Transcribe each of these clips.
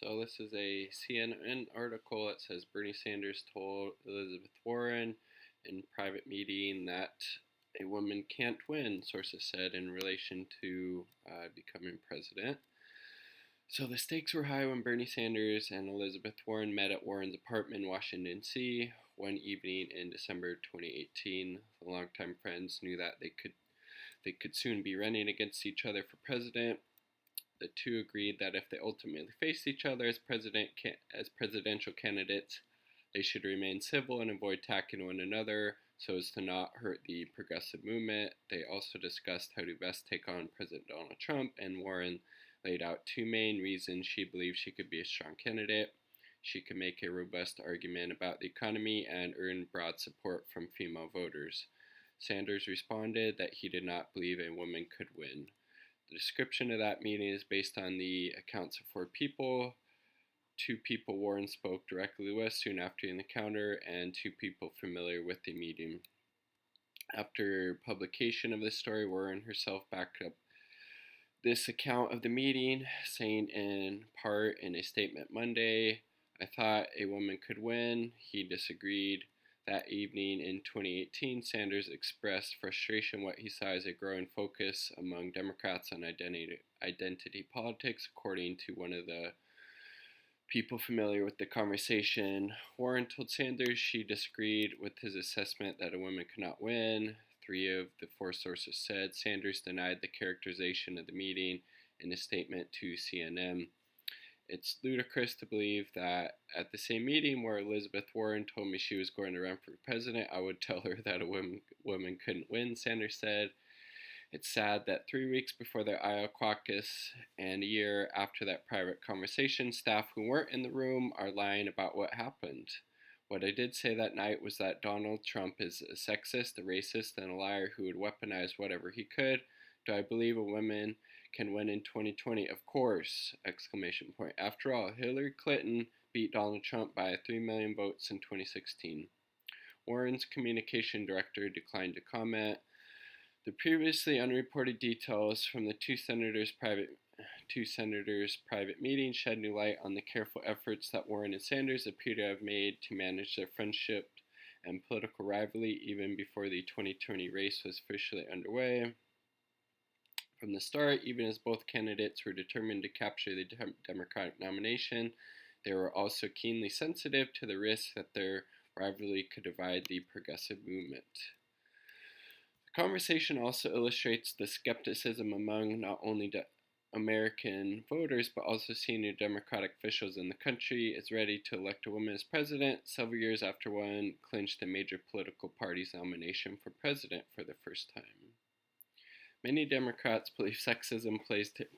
So this is a CNN article. It says Bernie Sanders told Elizabeth Warren in private meeting that a woman can't win, sources said, in relation to becoming president. So the stakes were high when Bernie Sanders and Elizabeth Warren met at Warren's apartment in Washington, D.C. one evening in December 2018. The longtime friends knew that they could soon be running against each other for president. The two agreed that if they ultimately faced each other as presidential candidates, they should remain civil and avoid attacking one another so as to not hurt the progressive movement. They also discussed how to best take on President Donald Trump, and Warren laid out two main reasons she believed she could be a strong candidate. She could make a robust argument about the economy and earn broad support from female voters. Sanders responded that he did not believe a woman could win. The description of that meeting is based on the accounts of four people. Two people Warren spoke directly with soon after the encounter, and two people familiar with the meeting. After publication of this story, Warren herself backed up this account of the meeting, saying in part in a statement Monday, "I thought a woman could win." He disagreed. That evening in 2018, Sanders expressed frustration what he saw as a growing focus among Democrats on identity politics, according to one of the people familiar with the conversation. Warren told Sanders she disagreed with his assessment that a woman could not win. Three of the four sources said Sanders denied the characterization of the meeting in a statement to CNN. It's ludicrous to believe that at the same meeting where Elizabeth Warren told me she was going to run for president, I would tell her that a woman couldn't win, Sanders said. It's sad that 3 weeks before the Iowa caucus and a year after that private conversation, staff who weren't in the room are lying about what happened. What I did say that night was that Donald Trump is a sexist, a racist, and a liar who would weaponize whatever he could. Do I believe a woman can win in 2020? Of course! Exclamation point. After all, Hillary Clinton beat Donald Trump by 3 million votes in 2016. Warren's communication director declined to comment. The previously unreported details from the two senators' private meeting shed new light on the careful efforts that Warren and Sanders appear to have made to manage their friendship and political rivalry even before the 2020 race was officially underway. From the start, even as both candidates were determined to capture the Democratic nomination, they were also keenly sensitive to the risk that their rivalry could divide the progressive movement. The conversation also illustrates the skepticism among not only American voters but also senior Democratic officials in the country is ready to elect a woman as president several years after one clinched a major political party's nomination for president for the first time. Many Democrats believe sexism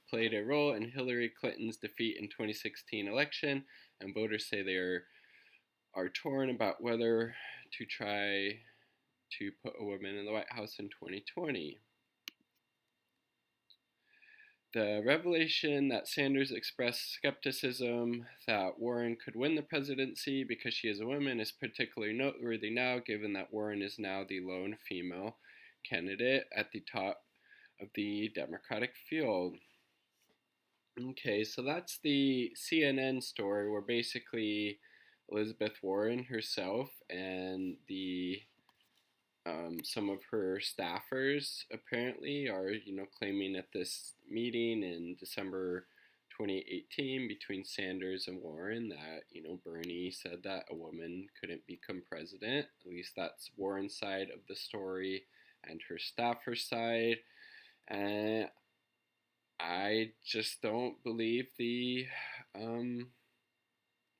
played a role in Hillary Clinton's defeat in 2016 election, and voters say they are torn about whether to try to put a woman in the White House in 2020. The revelation that Sanders expressed skepticism that Warren could win the presidency because she is a woman is particularly noteworthy now, given that Warren is now the lone female candidate at the top of the Democratic field. Okay, so that's the CNN story where basically Elizabeth Warren herself and some of her staffers apparently are, claiming at this meeting in December 2018 between Sanders and Warren that, Bernie said that a woman couldn't become president. At least that's Warren's side of the story and her staffer side. And I just don't believe the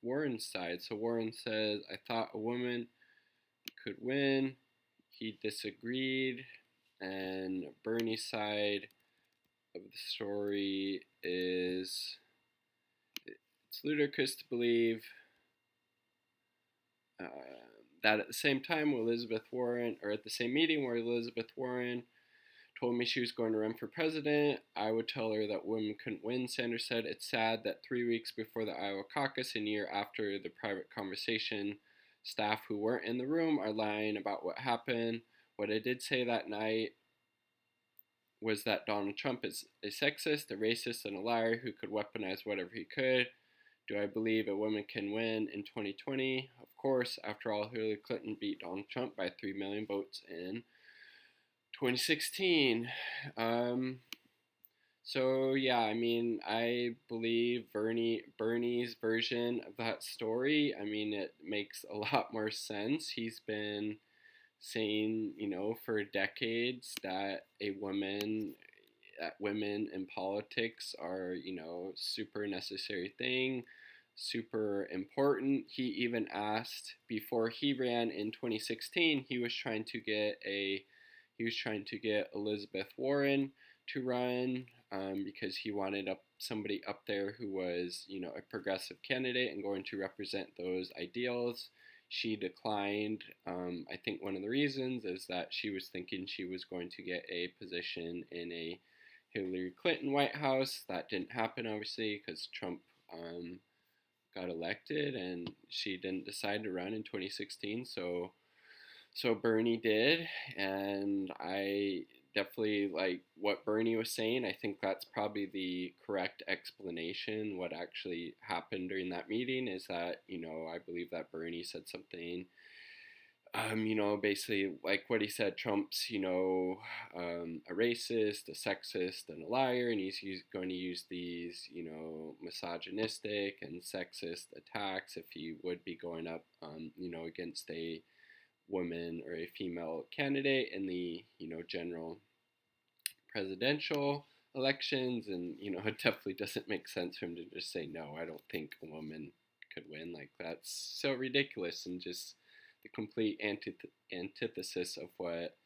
Warren side. So Warren says, I thought a woman could win. He disagreed. And Bernie's side of the story is it's ludicrous to believe that at the same time at the same meeting where Elizabeth Warren told me she was going to run for president, I would tell her that women couldn't win, Sanders said. It's sad that 3 weeks before the Iowa caucus and a year after the private conversation, staff who weren't in the room are lying about what happened. What I did say that night was that Donald Trump is a sexist, a racist, and a liar who could weaponize whatever he could. Do I believe a woman can win in 2020? Of course. After all, Hillary Clinton beat Donald Trump by 3 million votes in 2016. So yeah, I mean, I believe Bernie's version of that story. I mean, it makes a lot more sense. He's been saying, for decades that women in politics are, super necessary thing, super important. He even asked before he ran in 2016, he was trying to get Elizabeth Warren to run because he wanted somebody up there who was, a progressive candidate and going to represent those ideals. She declined. I think one of the reasons is that she was thinking she was going to get a position in a Hillary Clinton White House. That didn't happen, obviously, because Trump got elected, and she didn't decide to run in 2016. So Bernie did, and I definitely like what Bernie was saying. I think that's probably the correct explanation. What actually happened during that meeting is that, I believe that Bernie said something, basically like what he said, Trump's, a racist, a sexist, and a liar, and he's going to use these, misogynistic and sexist attacks if he would be going up, against a woman or a female candidate in the, general presidential elections. And, it definitely doesn't make sense for him to just say, no, I don't think a woman could win. Like, that's so ridiculous and just the complete antithesis of what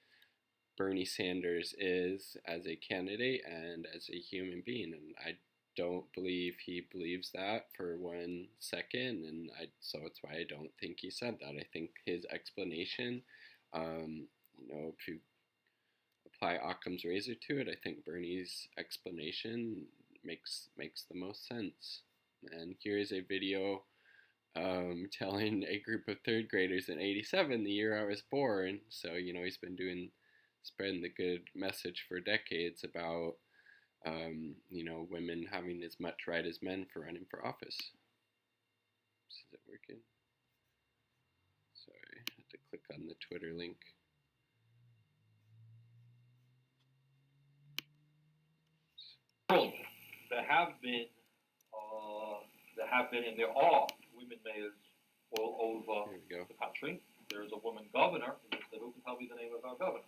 Bernie Sanders is as a candidate and as a human being. And I don't believe he believes that for 1 second, and so that's why I don't think he said that. I think his explanation, if you apply Occam's razor to it, I think Bernie's explanation makes the most sense. And here is a video telling a group of third graders in '87, the year I was born. So he's been spreading the good message for decades about women having as much right as men for running for office. Is it working? Sorry, I had to click on the Twitter link. There have been, and there are women mayors all over the country. There's a woman governor, and who can tell me the name of our governor?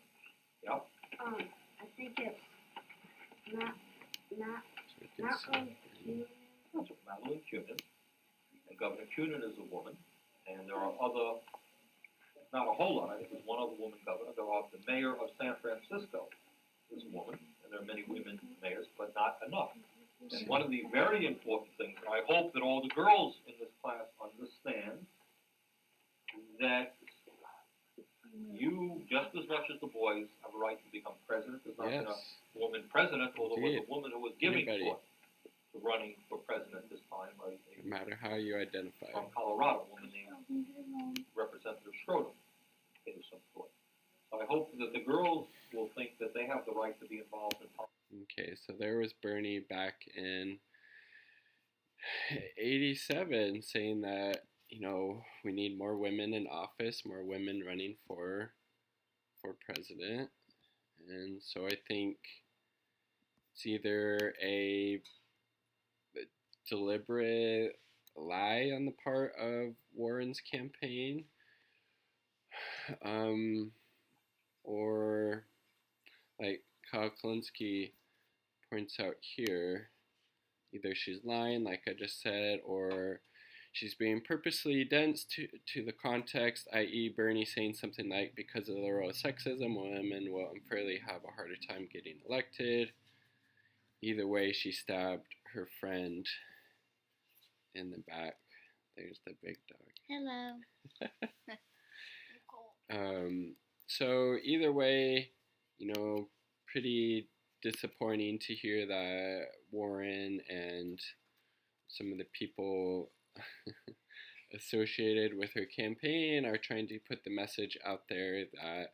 Yeah. I think it's not Madeline Kunin, and Governor Kunin is a woman, and there are other, not a whole lot. I think there's one other woman governor. There are the mayor of San Francisco is a woman, and there are many women mayors, but not enough. And one of the very important things, I hope that all the girls in this class understand, that you, just as much as the boys, have a right to become president. There's not been a woman president, although there was a woman who was giving thought to running for president this time. No matter how you identify. From Colorado, a woman named Representative Schroeder gave some thought. So I hope that the girls will think that they have the right to be involved in politics. Okay, so there was Bernie back in '87 saying that, we need more women in office, more women running for president. And so I think it's either a deliberate lie on the part of Warren's campaign, or like Kyle Klinsky points out here, either she's lying, like I just said, or she's being purposely dense to the context, i.e. Bernie saying something like, because of the role of sexism, women will unfairly have a harder time getting elected. Either way, she stabbed her friend in the back. There's the big dog. Hello. So either way, pretty disappointing to hear that Warren and some of the people associated with her campaign are trying to put the message out there that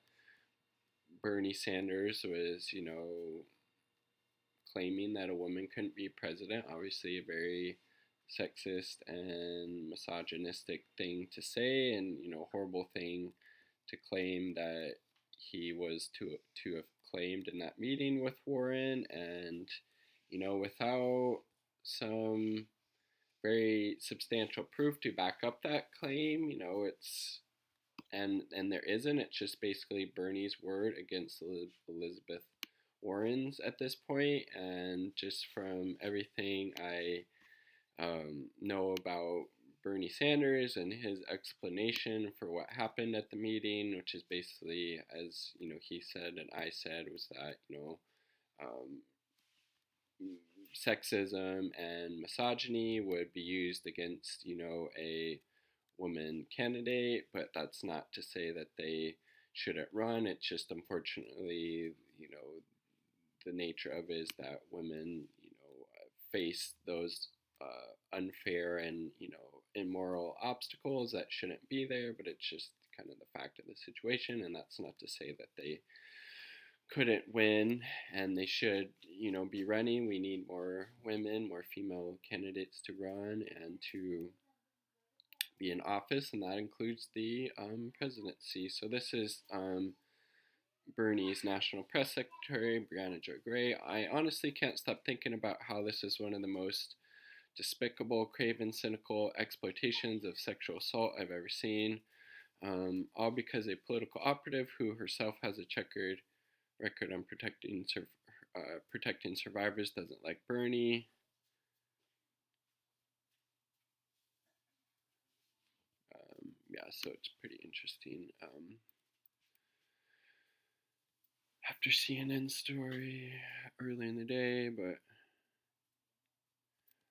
Bernie Sanders was, claiming that a woman couldn't be president. Obviously a very sexist and misogynistic thing to say, and horrible thing to claim that he was to have claimed in that meeting with Warren, and without some very substantial proof to back up that claim, it's and there isn't. It's just basically Bernie's word against Elizabeth Warren's at this point, and just from everything I know about Bernie Sanders and his explanation for what happened at the meeting, which is basically, as he said and I said, was that um, sexism and misogyny would be used against a woman candidate, but that's not to say that they shouldn't run. It's just unfortunately, the nature of it is that women, face those unfair and immoral obstacles that shouldn't be there. But it's just kind of the fact of the situation, and that's not to say that they couldn't win and they should be running. We need more women, more female candidates to run and to be in office, and that includes the presidency. So this is Bernie's National Press Secretary, Brianna Jo Gray. I honestly can't stop thinking about how this is one of the most despicable, craven, cynical exploitations of sexual assault I've ever seen. All because a political operative who herself has a checkered record on protecting survivors doesn't like Bernie. Yeah, so it's pretty interesting. After CNN story early in the day, but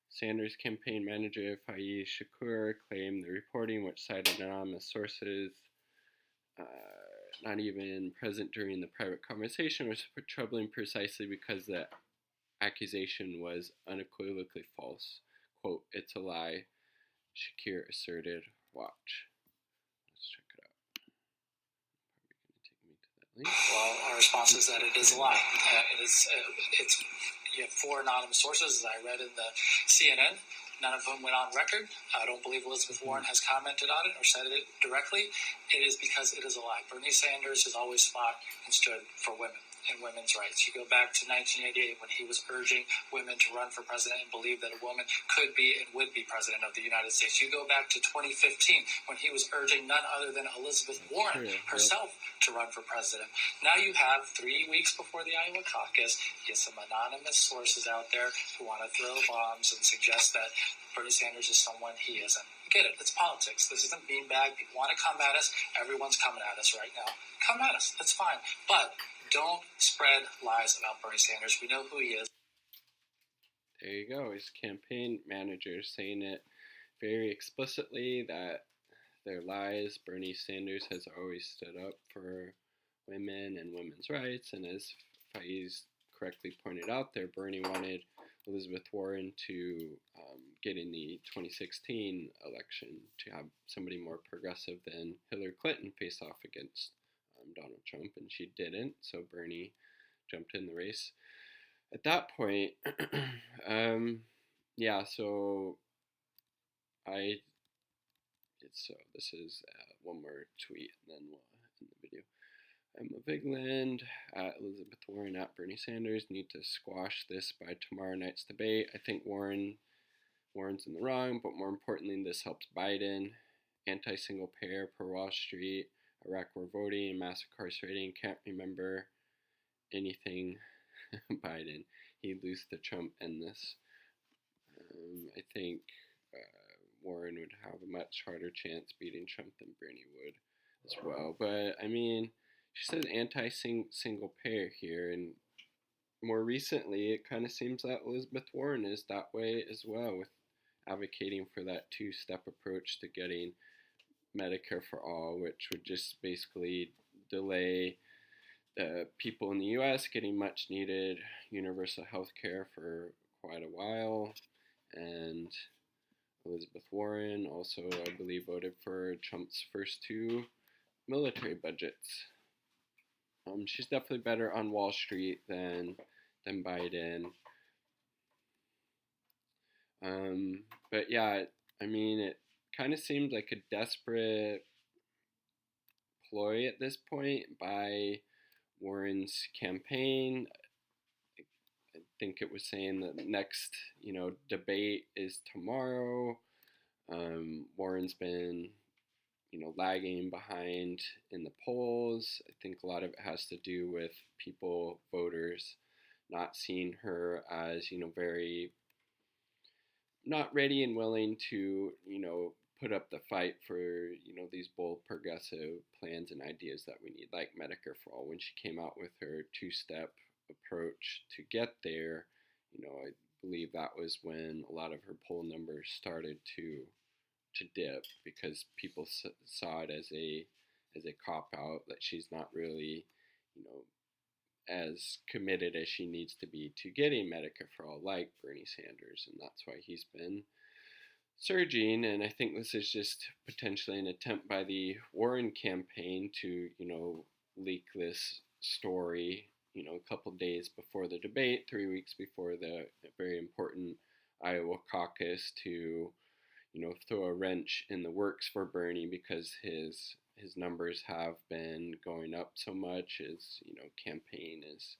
Sanders' campaign manager Faiz Shakur claimed the reporting, which cited anonymous sources, not even present during the private conversation, was troubling precisely because the accusation was unequivocally false. Quote, "It's a lie," Shakir asserted. Watch. Let's check it out. Probably going to take me to that link. Well, our response is that it is a lie. It's you have 4 anonymous sources, as I read in the CNN. None of them went on record. I don't believe Elizabeth Warren has commented on it or said it directly. It is because it is a lie. Bernie Sanders has always fought and stood for women and women's rights. You go back to 1988 when he was urging women to run for president and believe that a woman could be and would be president of the United States. You go back to 2015 when he was urging none other than Elizabeth Warren herself to run for president. Now you have 3 weeks before the Iowa caucus, you have some anonymous sources out there who want to throw bombs and suggest that Bernie Sanders is someone he isn't. Get it. It's politics. This isn't beanbag. People want to come at us. Everyone's coming at us right now. Come at us. That's fine. But don't spread lies about Bernie Sanders. We know who he is. There you go. His campaign manager saying it very explicitly that they're lies. Bernie Sanders has always stood up for women and women's rights. And as Faiz correctly pointed out there, Bernie wanted Elizabeth Warren to get in the 2016 election to have somebody more progressive than Hillary Clinton face off against Donald Trump, and she didn't, so Bernie jumped in the race. At that point, yeah, so this is one more tweet, and then we'll end the video. Emma Vigland, Elizabeth Warren, at Bernie Sanders need to squash this by tomorrow night's debate. I think Warren's in the wrong, but more importantly, this helps Biden. Anti-single payer, pro-Wall Street, Iraq war voting, mass incarcerating. Can't remember anything Biden. He'd lose to Trump in this. I think Warren would have a much harder chance beating Trump than Bernie would as well. But I mean, she says anti-single payer here, and more recently, it kind of seems that Elizabeth Warren is that way as well, with advocating for that 2-step approach to getting Medicare for all, which would just basically delay the people in the U.S. getting much needed universal health care for quite a while. And Elizabeth Warren also, I believe, voted for Trump's first 2 military budgets. She's definitely better on Wall Street than Biden. But yeah, I mean, it kind of seemed like a desperate ploy at this point by Warren's campaign. I think it was saying that the next, debate is tomorrow. Warren's been, lagging behind in the polls. I think a lot of it has to do with people, voters, not seeing her as, very not ready and willing to, put up the fight for, these bold progressive plans and ideas that we need, like Medicare for All. When she came out with her two-step approach to get there, I believe that was when a lot of her poll numbers started to dip because people saw it as a cop out, that she's not really, you know, as committed as she needs to be to getting Medicare for All, like Bernie Sanders, and that's why he's been surging. And I think this is just potentially an attempt by the Warren campaign to, leak this story, a couple days before the debate, 3 weeks before the very important Iowa caucus, to, throw a wrench in the works for Bernie because his numbers have been going up so much. His, campaign is,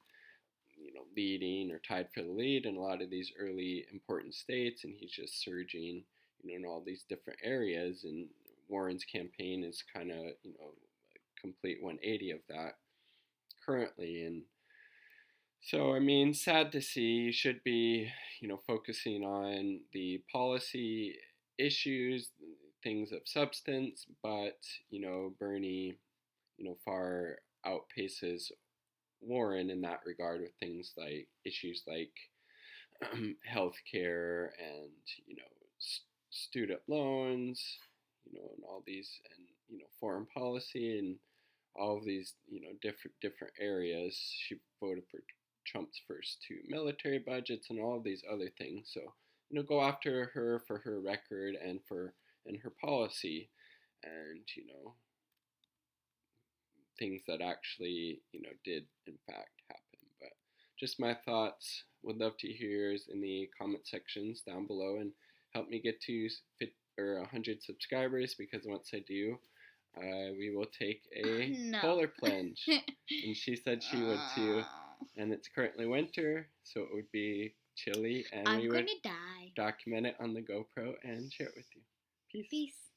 leading or tied for the lead in a lot of these early important states, and he's just surging, in all these different areas. And Warren's campaign is kind of, a complete 180 of that currently. And so, I mean, sad to see. You should be, focusing on the policy issues, things of substance, but, Bernie, far outpaces Warren in that regard with things like issues like healthcare and, student loans, and all these, and, foreign policy and all of these, different areas. She voted for Trump's first two military budgets and all of these other things. So, go after her for her record and her policy, and, things that actually, did in fact happen. But just my thoughts. Would love to hear yours in the comment sections down below, and help me get to 100 subscribers, because once I do, we will take a polar plunge. And she said she would too. And it's currently winter, so it would be chilly, and we would document it on the GoPro and share it with you. Peace.